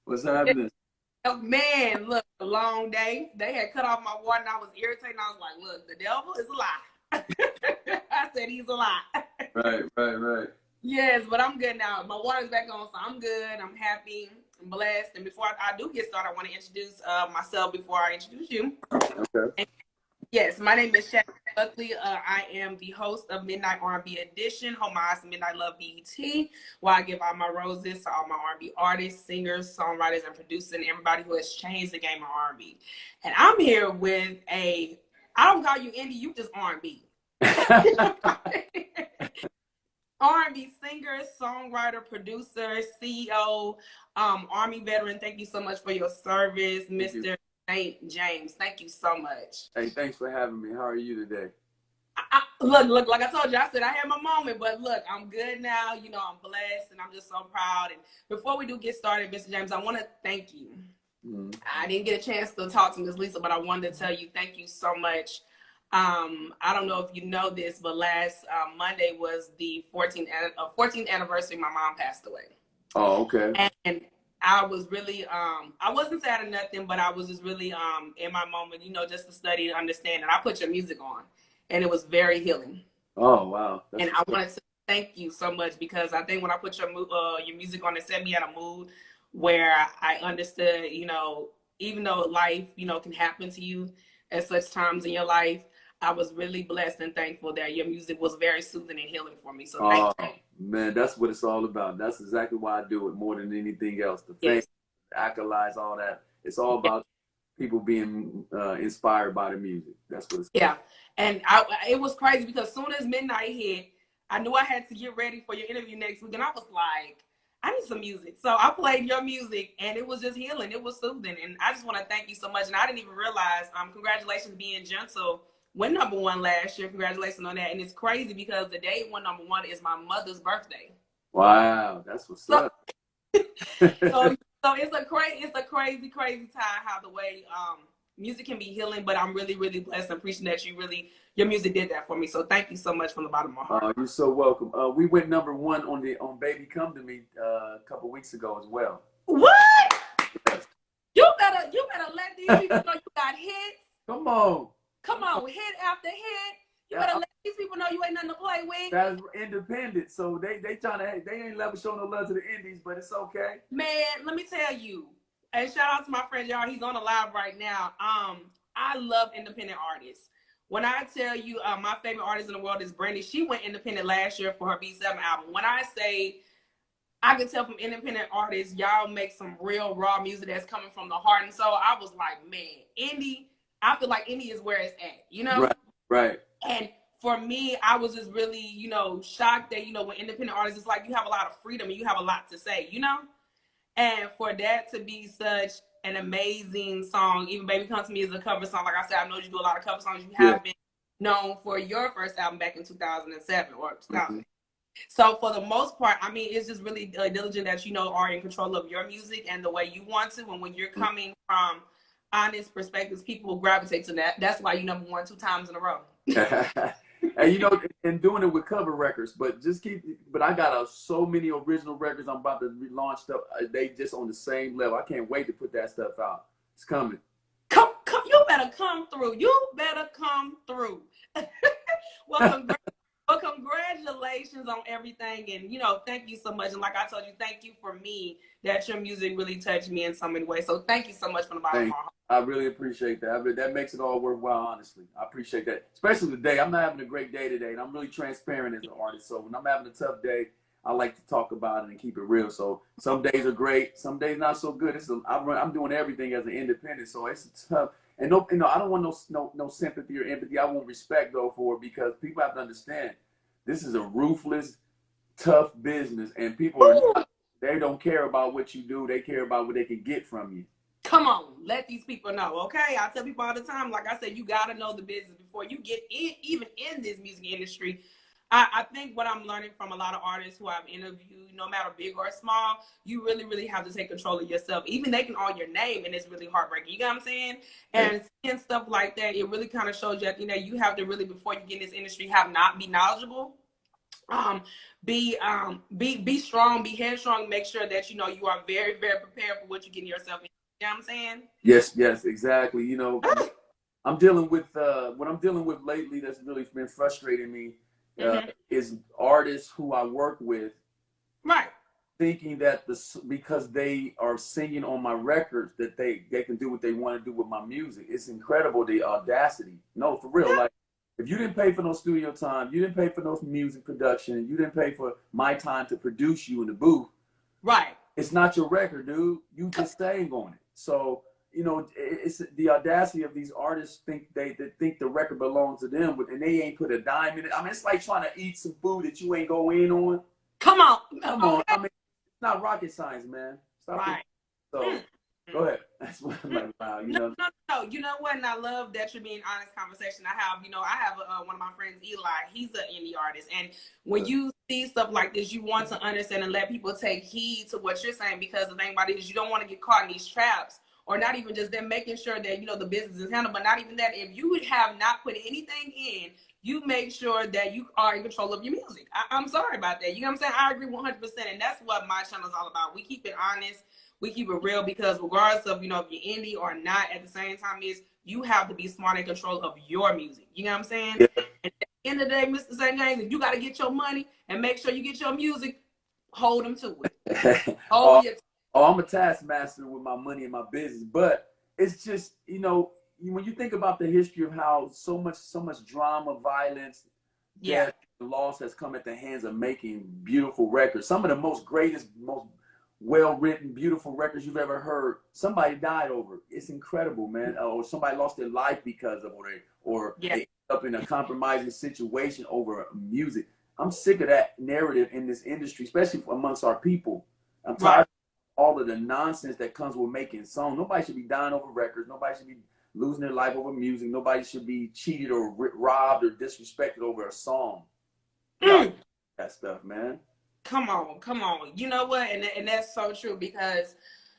What's happening? Oh, man, look, a long day. They had cut off my water and I was irritated. I was like, look, the devil is a lie. I said he's a lie. Right. Yes, but I'm good now. My water's back on, so I'm good. I'm happy. I'm blessed. And before I do get started, I want to introduce myself before I introduce you. Okay. And yes, my name is Shannon Buckley. I am the host of Midnight R&B Edition, homage to Midnight Love BET, where I give all my roses to all my R&B artists, singers, songwriters, and producers, and everybody who has changed the game of R&B. And I'm here with I don't call you indie, you just R&B. R&B singer, songwriter, producer, CEO, Army veteran. Thank you so much for your service, Mr. Saint Jaimz. Thank you so much. Hey, thanks for having me. How are you today? Look, like I told you, I said I had my moment, but look, I'm good now. You know, I'm blessed, and I'm just so proud. And before we do get started, Mr. Jaimz, I want to thank you. I didn't get a chance to talk to Miss Lisa, but I wanted to tell you thank you so much. I don't know if you know this, but last Monday was the 14th anniversary my mom passed away. Oh, okay. And I was really, I wasn't sad or nothing, but I was just really in my moment, you know, just to study and understand. And I put your music on, and it was very healing. Oh, wow. And I wanted to thank you so much because I think when I put your music on, it set me at a mood where I understood, you know, even though life, you know, can happen to you at such times in your life, I was really blessed and thankful that your music was very soothing and healing for me. So thank you. Man, that's what it's all about. That's exactly why I do it more than anything else. The fame, accolades, all that. It's all about people being inspired by the music. That's what it's about. And it was crazy because as soon as midnight hit, I knew I had to get ready for your interview next week. And I was like, I need some music. So I played your music and it was just healing. It was soothing. And I just want to thank you so much. And I didn't even realize, congratulations being gentle. Went #1 last year. Congratulations on that. And it's crazy because the day it went #1 is my mother's birthday. Wow, that's what's up. So it's a crazy time how the way music can be healing, but I'm really, really blessed and appreciate that your music did that for me. So thank you so much from the bottom of my heart. You're so welcome. We went #1 on Baby Come to Me a couple weeks ago as well. What? Yes. You better let these people know you got hits. Come on, hit after hit. You better let these people know you ain't nothing to play with. That's independent, so they ain't never show no love to the indies, but it's okay. Man, let me tell you, and shout out to my friend y'all. He's on the live right now. I love independent artists. When I tell you, my favorite artist in the world is Brandy. She went independent last year for her B7 album. When I say, I can tell from independent artists, y'all make some real raw music that's coming from the heart. And so I was like, man, indie. I feel like indie is where it's at, you know? Right. And for me, I was just really, you know, shocked that, you know, when independent artists, it's like you have a lot of freedom and you have a lot to say, you know? And for that to be such an amazing song, even Baby Come to Me is a cover song. Like I said, I know you do a lot of cover songs. You have been known for your first album back in 2007 or 2000. So for the most part, I mean, it's just really diligent that, you know, are in control of your music and the way you want to. And when you're coming from honest perspectives, people will gravitate to that. That's why you #1 2 times in a row. And you know, and doing it with cover records, but I got so many original records I'm about to relaunch stuff. They just on the same level. I can't wait to put that stuff out. It's coming. Come, you better come through. You better come through. Well, congratulations on everything. And, you know, thank you so much. And like I told you, thank you for me that your music really touched me in so many ways. So thank you so much from the bottom of my heart. I really appreciate that. That makes it all worthwhile, honestly. I appreciate that. Especially today. I'm not having a great day today. And I'm really transparent as an artist. So when I'm having a tough day, I like to talk about it and keep it real. So some days are great. Some days not so good. I'm doing everything as an independent. So it's tough. And no, I don't want no sympathy or empathy. I want respect, though, for it because people have to understand this is a ruthless, tough business. And people they don't care about what you do. They care about what they can get from you. Come on, let these people know, okay? I tell people all the time, like I said, you got to know the business before you get even in this music industry. I think what I'm learning from a lot of artists who I've interviewed, no matter big or small, you really, really have to take control of yourself. Even they can own your name, and it's really heartbreaking. You know what I'm saying? And seeing stuff like that, it really kind of shows you, you know, you have to really, before you get in this industry, be knowledgeable. be strong, be headstrong, make sure that you know you are very, very prepared for what you're getting yourself in. You know what I'm saying? Yes, exactly. You know, I'm dealing with what I'm dealing with lately that's really been frustrating me is artists who I work with, Right. thinking that because they are singing on my records that they can do what they want to do with my music. It's incredible, the audacity. No, for real. Like, if you didn't pay for no studio time, you didn't pay for no music production, you didn't pay for my time to produce you in the booth. Right. It's not your record, dude. You just sang on it. So, you know, it's the audacity of these artists think they think the record belongs to them, and they ain't put a dime in it. I mean, it's like trying to eat some food that you ain't go in on. Come on. Come on. I mean, it's not rocket science, man. Stop right. So, go ahead. That's what I'm like, wow, you know. No. You know what? And I love that you're being honest conversation. I have one of my friends, Eli. He's an indie artist. And when you see stuff like this, you want to understand and let people take heed to what you're saying, because the thing about it is you don't want to get caught in these traps, or not even just them making sure that, you know, the business is handled, but not even that. If you have not put anything in, you make sure that you are in control of your music. I'm sorry about that. You know what I'm saying? I agree 100%. And that's what my channel is all about. We keep it honest. We keep it real, because regardless of, you know, if you're indie or not, at the same time is you have to be smart in control of your music. You know what I'm saying? Yeah. And at the end of the day, Mr. Saint Jaimz, if you got to get your money and make sure you get your music, hold them to it. I'm a taskmaster with my money and my business, but it's just, you know, when you think about the history of how so much drama, violence, death, loss has come at the hands of making beautiful records. Some of the most well-written, beautiful records you've ever heard, somebody died over. It's incredible, man. Or somebody lost their life because of it, or they ended up in a compromising situation over music. I'm sick of that narrative in this industry, especially amongst our people. I'm tired of all of the nonsense that comes with making songs. Nobody should be dying over records. Nobody should be losing their life over music. Nobody should be cheated or robbed or disrespected over a song. That stuff, man. Come on. You know what? And that's so true, because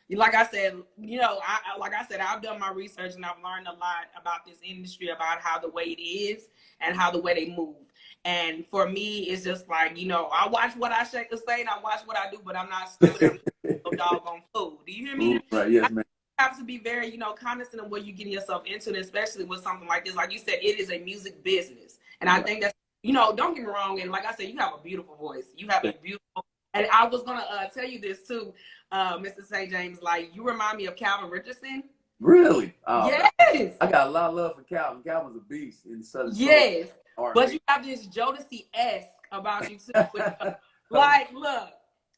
like I said, you know, I've done my research and I've learned a lot about this industry, about how the way it is and how the way they move. And for me, it's just like, you know, I watch what I say and I watch what I do, but I'm not still no doggone fool. Do you hear me? Right, yes, man. Have to be very, you know, cognizant of what you're getting yourself into, and especially with something like this. Like you said, it is a music business. And I think that's, you know, don't get me wrong. And like I said, you have a beautiful voice. You have a beautiful, and I was going to tell you this too, Mr. Saint Jaimz, like you remind me of Calvin Richardson. Really? Oh, yes. I got a lot of love for Calvin. Calvin's a beast in Southern Yes. But you have this Jodeci-esque about you too. Like, look,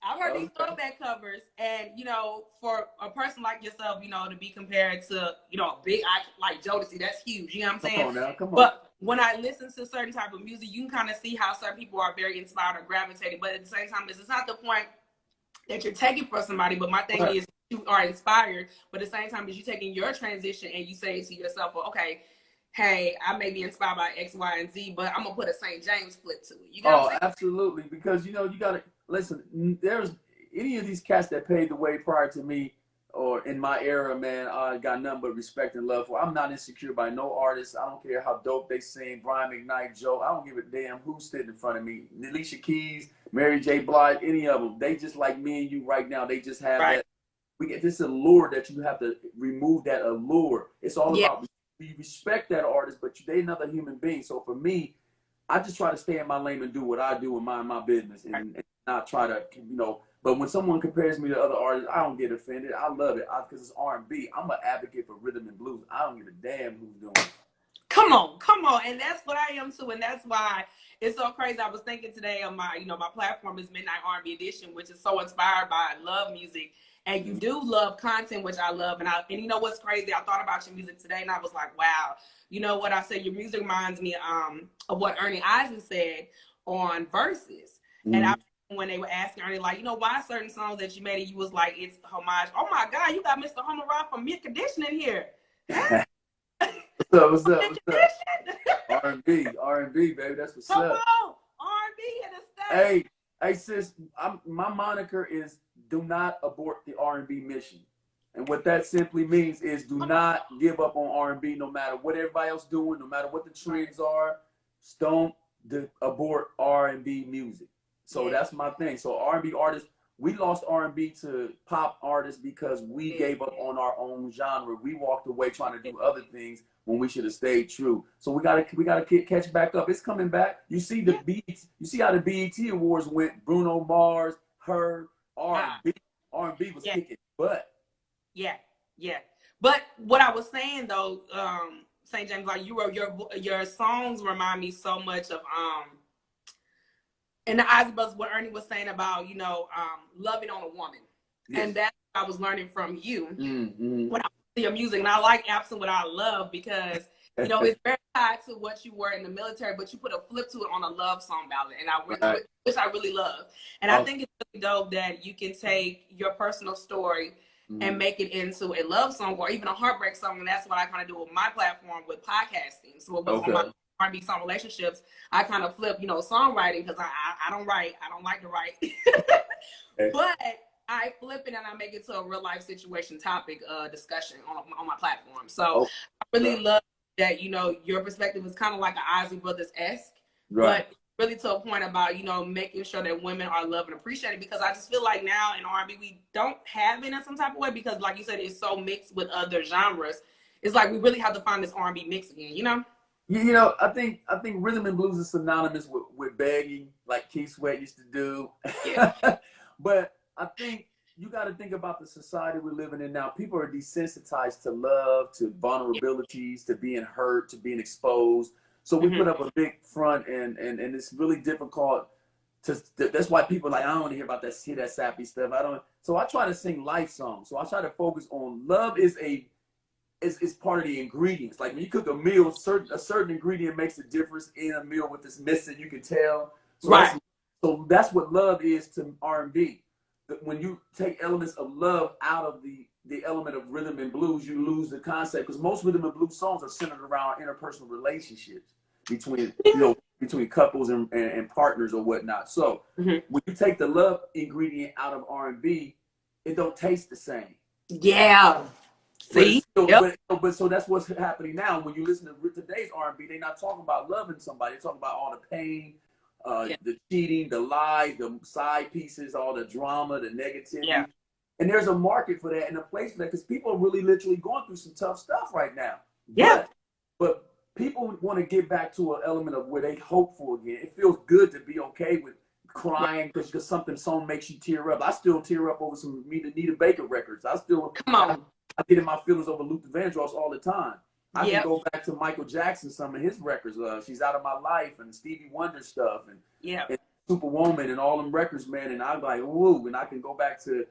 I've heard these throwback covers, and you know, for a person like yourself, you know, to be compared to, you know, a big like Jodeci, that's huge. You know what I'm saying? Come on now, come on. But when I listen to certain type of music, you can kind of see how certain people are very inspired or gravitated. But at the same time, it's not the point that you're taking for somebody. But my thing is, you are inspired. But at the same time, is you taking your transition and you say to yourself, well, okay, hey, I may be inspired by X, Y, and Z, but I'm gonna put a Saint Jaimz flip to it. You got what I'm saying? Absolutely, because you know you gotta listen. There's any of these cats that paved the way prior to me or in my era, man. I got nothing but respect and love for. I'm not insecure by no artist. I don't care how dope they sing. Brian McKnight, Joe. I don't give a damn who's sitting in front of me. Alicia Keys, Mary J. Blige, any of them. They just like me and you right now. They just have that. We get this allure that you have to remove that allure. It's all about. You respect that artist, but they another human being. So for me, I just try to stay in my lane and do what I do and mind my business, and not try to, you know. But when someone compares me to other artists, I don't get offended. I love it because it's R&B. I'm an advocate for rhythm and blues. I don't give a damn who's doing it. Come on, and that's what I am too, and that's why it's so crazy. I was thinking today on my, you know, my platform is Midnight R&B Edition, which is so inspired by love music. And you do love content, which I love. And you know what's crazy? I thought about your music today, and I was like, wow. You know what I said? Your music reminds me of what Ernie Eisen said on Versus. And when they were asking Ernie, like, you know, why certain songs that you made, and you was like, it's homage. Oh, my God, you got Mr. Homer Rock from Mid Condition in here. What's up? R&B, baby. That's what's up. Come on, R&B in the state. Hey, sis, my moniker is do not abort the R&B mission. And what that simply means is do not give up on R&B no matter what everybody else doing, no matter what the trends are. Don't abort R&B music. So that's my thing. So R&B artists, we lost R&B to pop artists because we gave up on our own genre. We walked away trying to do other things when we should have stayed true. So we gotta catch back up. It's coming back. You see the beats. You see how the BET Awards went. Bruno Mars, her R&B. R&B was kicking butt. Yeah. But what I was saying though, Saint Jaimz, like your songs remind me so much of in the eyes of us, what Ernie was saying about, loving on a woman. Yes. And that's what I was learning from you when I see your music. And I like Absent Without Love because, it's very tied to what you were in the military, but you put a flip to it on a love song ballad. And which I really love. And I think it's really dope that you can take your personal story and make it into a love song or even a heartbreak song. And that's what I kind of do with my platform with podcasting. So on my R&B song relationships, I kind of flip, songwriting because I don't write. I don't like to write. But I flip it and I make it to a real life situation topic discussion on my platform. So I really love that, your perspective is kind of like an Ozzy Brothers-esque, but really to a point about, making sure that women are loved and appreciated, because I just feel like now in R&B, we don't have it in some type of way because like you said, it's so mixed with other genres. It's like we really have to find this R&B mix again, I think rhythm and blues is synonymous with begging, like Keith Sweat used to do. Yeah. But I think you got to think about the society we're living in now. People are desensitized to love, to vulnerabilities, to being hurt, to being exposed. So we put up a big front, and it's really difficult. That's why people are like, I don't want to hear about that sappy stuff. So I try to sing life songs. So I try to focus on love is part of the ingredients. Like when you cook a meal, a certain ingredient makes a difference in a meal. With this missing, you can tell. So that's what love is to R&B. When you take elements of love out of the element of rhythm and blues, you lose the concept, because most rhythm and blues songs are centered around interpersonal relationships between couples and partners or whatnot. So when you take the love ingredient out of R&B, it don't taste the same. Yeah. See? But so that's what's happening now. When you listen to today's R&B, they're not talking about loving somebody. They're talking about all the pain, the cheating, the lies, the side pieces, all the drama, the negativity. Yeah. And there's a market for that and a place for that, because people are really literally going through some tough stuff right now. Yeah. But people want to get back to an element of where they hopeful again. It feels good to be okay with crying because song makes you tear up. I still tear up over some Nita Baker records. I get in my feelings over Luther Vandross all the time. I can go back to Michael Jackson, some of his records. She's Out of My Life and Stevie Wonder stuff and Superwoman and all them records, man. And I'm like, woo. And I can go back to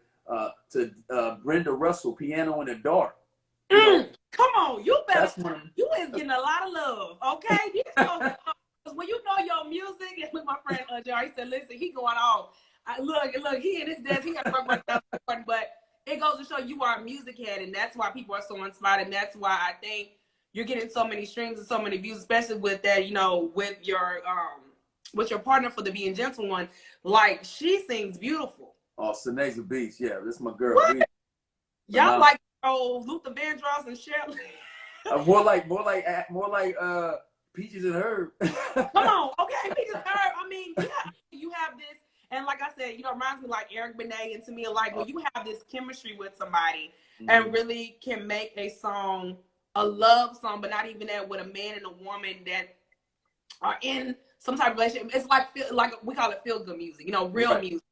Brenda Russell, Piano in the Dark. Come on, you is getting a lot of love, okay? When you know your music, and with my friend Jerry said, listen, he going off. Look, he in his desk, he got to work right now, but it goes to show you are a music head, and that's why people are so inspired, and that's why I think you're getting so many streams and so many views, especially with that, with your partner for the Being Gentle one. Like, she sings beautiful. Oh, Sinead's a beast. Yeah, this is my girl. Y'all like Luther Vandross and Shirley? More like Peaches and Herb. Come on, okay, Peaches and Herb. I mean, you have this. And like I said, it reminds me like Eric Benet, and to me, like when you have this chemistry with somebody and really can make a song, a love song, but not even that, with a man and a woman that are in some type of relationship. It's like we call it feel good music, real music,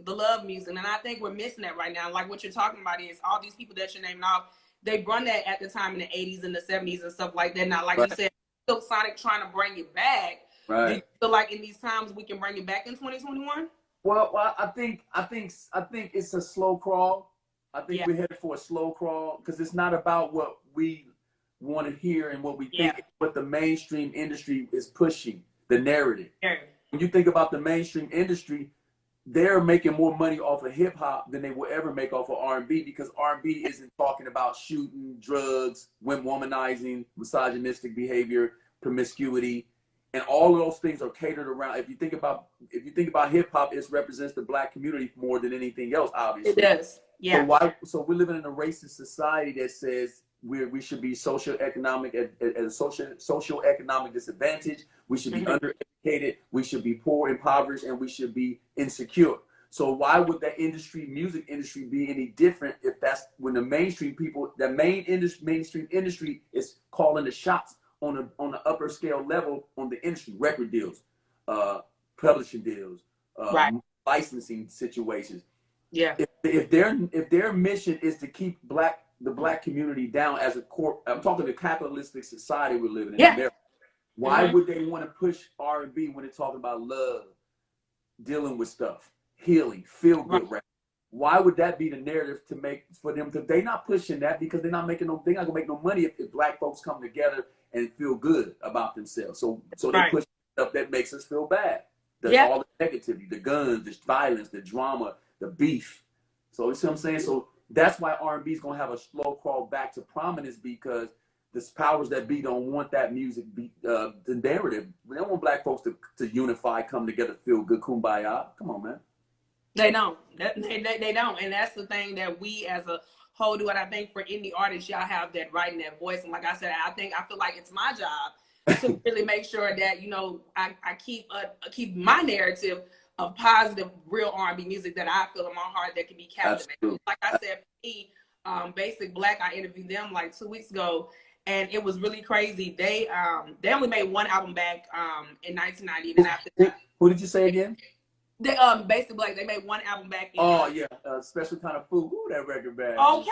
the love music. And I think we're missing that right now. Like what you're talking about is all these people that you're naming off, they run that at the time in the 80s and the 70s and stuff like that. Now, like you said, Silk Sonic trying to bring it back. Right. Do you feel like in these times we can bring it back in 2021? Well, I think it's a slow crawl. I think we're headed for a slow crawl, because it's not about what we want to hear and what we think, what the mainstream industry is pushing, the narrative. Yeah. When you think about the mainstream industry, they're making more money off of hip hop than they will ever make off of R&B, because R&B isn't talking about shooting, drugs, womanizing, misogynistic behavior, promiscuity. And all of those things are catered around. If you think about hip hop, it represents the Black community more than anything else, obviously. It does. Yeah. So we're living in a racist society that says we should be socioeconomic at a socioeconomic disadvantage. We should be undereducated. We should be poor, impoverished, and we should be insecure. So why would that industry, music industry, be any different if that's when the mainstream people, the mainstream industry is calling the shots on the upper scale level on the industry, record deals, publishing deals, right. licensing situations. Yeah. If their mission is to keep the black community down as a core, I'm talking the capitalistic society we're living in America. Why would they want to push R&B when they're talking about love, dealing with stuff, healing, feel good, right? Why would that be the narrative to make for them? Because they're not pushing that because they're not making they're not gonna make no money if black folks come together and feel good about themselves. So they push stuff that makes us feel bad. All the negativity, the guns, the violence, the drama, the beef. So you see what I'm saying? So that's why R&B is gonna have a slow crawl back to prominence because the powers that be don't want that music be the narrative. We don't want black folks to unify, come together, feel good, kumbaya. Come on, man. They don't. They don't. And that's the thing that we as a whole do. And I think for any artist, y'all have that right and that voice. And like I said, I feel like it's my job to really make sure that, you know, I keep my narrative of positive, real R&B music that I feel in my heart that can be captivating. Absolutely. Like I said, for me, Basic Black, I interviewed them like 2 weeks ago. And it was really crazy. They only made one album back in 1990. And after that, who did you say again? They Basic Black. They made one album back. Special Kind of Food. Ooh, that record bag. Okay,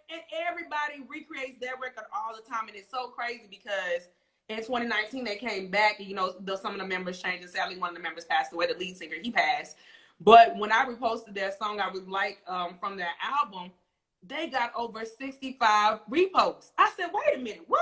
and everybody recreates that record all the time, and it's so crazy because in 2019 they came back. And, you know, some of the members changed. And sadly, one of the members passed away. The lead singer, he passed. But when I reposted that song, I really liked from that album. They got over 65 reposts. I said, wait a minute, what?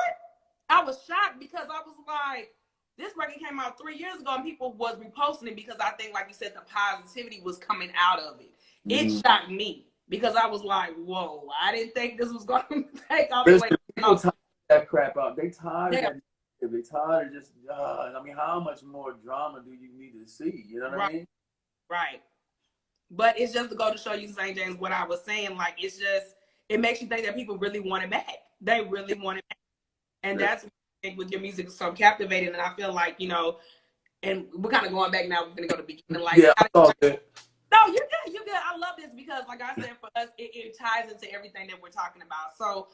I was shocked because I was like, this record came out 3 years ago and people was reposting it because I think, like you said, the positivity was coming out of it. It shocked me because I was like, whoa, I didn't think this was going to take all the way. People tired of that crap out. They tired of that. They tired of just, I mean, how much more drama do you need to see? You know what I mean? Right. But it's just to go to show you, St. Jaimz, what I was saying. Like, it's just, it makes you think that people really want it back. They really want it back. And that's what I think with your music is so captivating. And I feel like, you know, and we're kind of going back now. We're going to go to the beginning. Like, good. No, you're good. You're good. I love this because, like I said, for us, it ties into everything that we're talking about. So,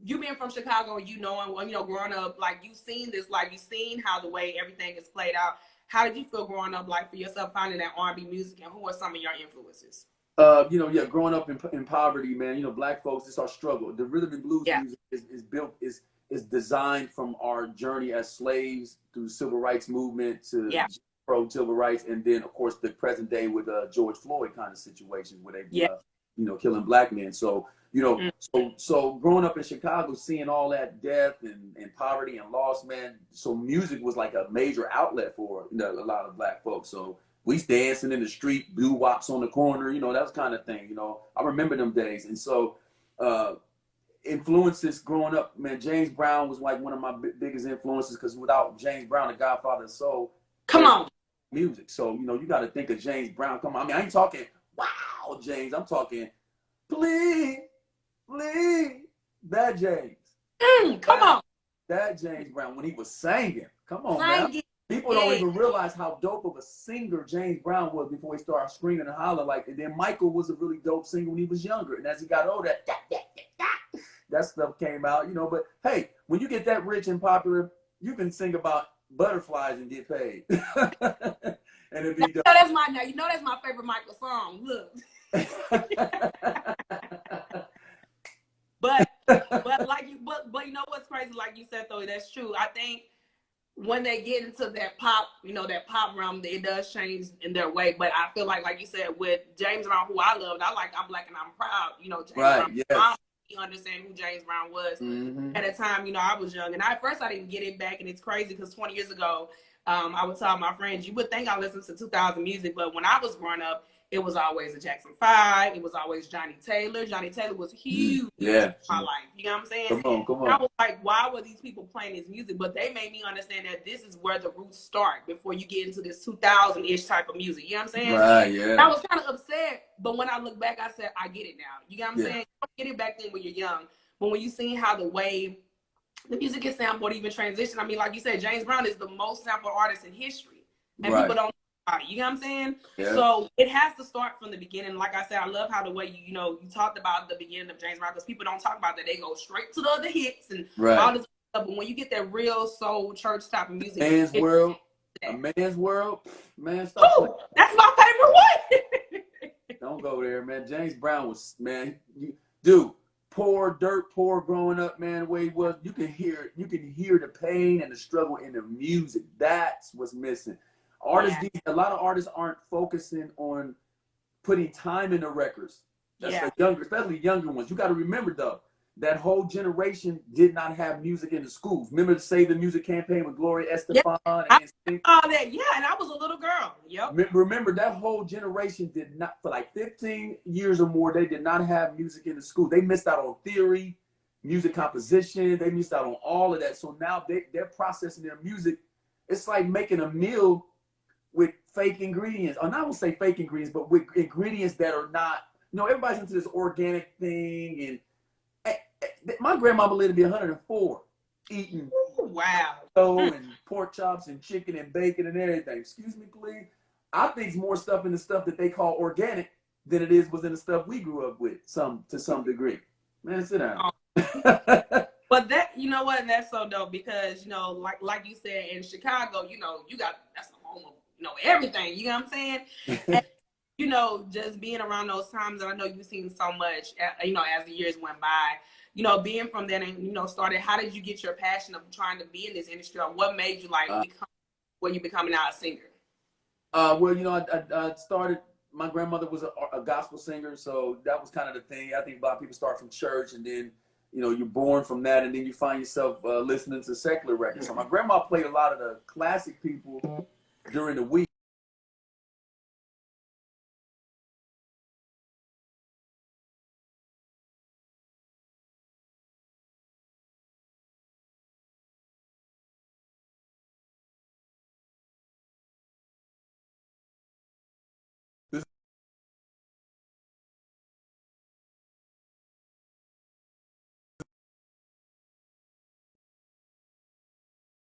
you being from Chicago, you know, growing up, like, you've seen this, like, you've seen how the way everything is played out. How did you feel growing up, like, for yourself, finding that R&B music, and who are some of your influences? Growing up in poverty, man, you know, black folks, it's our struggle. The rhythm and blues music is designed from our journey as slaves through the civil rights movement to pro civil rights, and then, of course, the present day with George Floyd kind of situations where they, killing black men. So, you know, so growing up in Chicago, seeing all that death and poverty and loss, man. So music was like a major outlet for a lot of black folks. So we dancing in the street, blue wops on the corner, you know, that was kind of thing. You know, I remember them days. And so influences growing up, man. James Brown was like one of my biggest influences because without James Brown, the Godfather of Soul, come on, music. So you know, you got to think of James Brown. Come on, I mean, I ain't talking wow, James. I'm talking please. That James. Come on. That James Brown when he was singing. Come on, man. People don't even realize how dope of a singer James Brown was before he started screaming and hollering. Like, and then Michael was a really dope singer when he was younger. And as he got older, that stuff came out, you know. But hey, when you get that rich and popular, you can sing about butterflies and get paid. And it'd be dope. That's my favorite Michael song. Look. But you know what's crazy? Like you said, though, that's true. I think when they get into that pop, you know, that pop realm, it does change in their way. But I feel like you said, with James Brown, who I loved, I'm Black and I'm Proud. You know, James Brown. Yes. I understand who James Brown was at a time. You know, I was young, and at first I didn't get it back, and it's crazy because 20 years ago, I would tell my friends, you would think I listened to 2000 music, but when I was growing up, it was always the Jackson 5. It was always Johnny Taylor. Johnny Taylor was huge in my life. You know what I'm saying? Come on. I was like, why were these people playing this music? But they made me understand that this is where the roots start before you get into this 2000-ish type of music. You know what I'm saying? Right, yeah. I was kind of upset, but when I look back, I said, I get it now. You know what I'm saying? You don't get it back then when you're young. But when you see how the way the music is sampled, even transition, I mean, like you said, James Brown is the most sampled artist in history, and Right. people don't know about it. You know what I'm saying? Yeah. So it has to start from the beginning. Like I said, I love how the way you talked about the beginning of James Brown, because people don't talk about that. They go straight to the other hits and all this stuff. But when you get that real soul church type of music, Man's World, A Man's World, man, stop playing. That's my favorite one. Don't go there, man. James Brown was, man, dude, dirt poor growing up, man, the way he was. You can hear the pain and the struggle in the music. That's what's missing. Artists, a lot of artists aren't focusing on putting time in the records. That's especially younger ones. You got to remember though, that whole generation did not have music in the schools. Remember the Save the Music campaign with Gloria Estefan? And I was a little girl. Yep. Remember that whole generation did not, for like 15 years or more, they did not have music in the school. They missed out on theory, music composition. They missed out on all of that. So now they're processing their music. It's like making a meal with fake ingredients. Or not, I won't say fake ingredients, but with ingredients that are not, everybody's into this organic thing. And my grandmama lived to be 104, eating and pork chops and chicken and bacon and everything. Excuse me, please. I think it's more stuff in the stuff that they call organic than it was in the stuff we grew up with, to some degree. Man, sit down. But that, you know what, that's so dope, because like you said, in Chicago, that's the home of everything. You know what I'm saying? And, just being around those times, and I know you've seen so much, as the years went by, being from there and, started, how did you get your passion of trying to be in this industry, or what made you become what you becoming now, a singer? Well, I started, my grandmother was a gospel singer, so that was kind of the thing. I think a lot of people start from church, and then, you're born from that, and then you find yourself listening to secular records. So my grandma played a lot of the classic people during the week.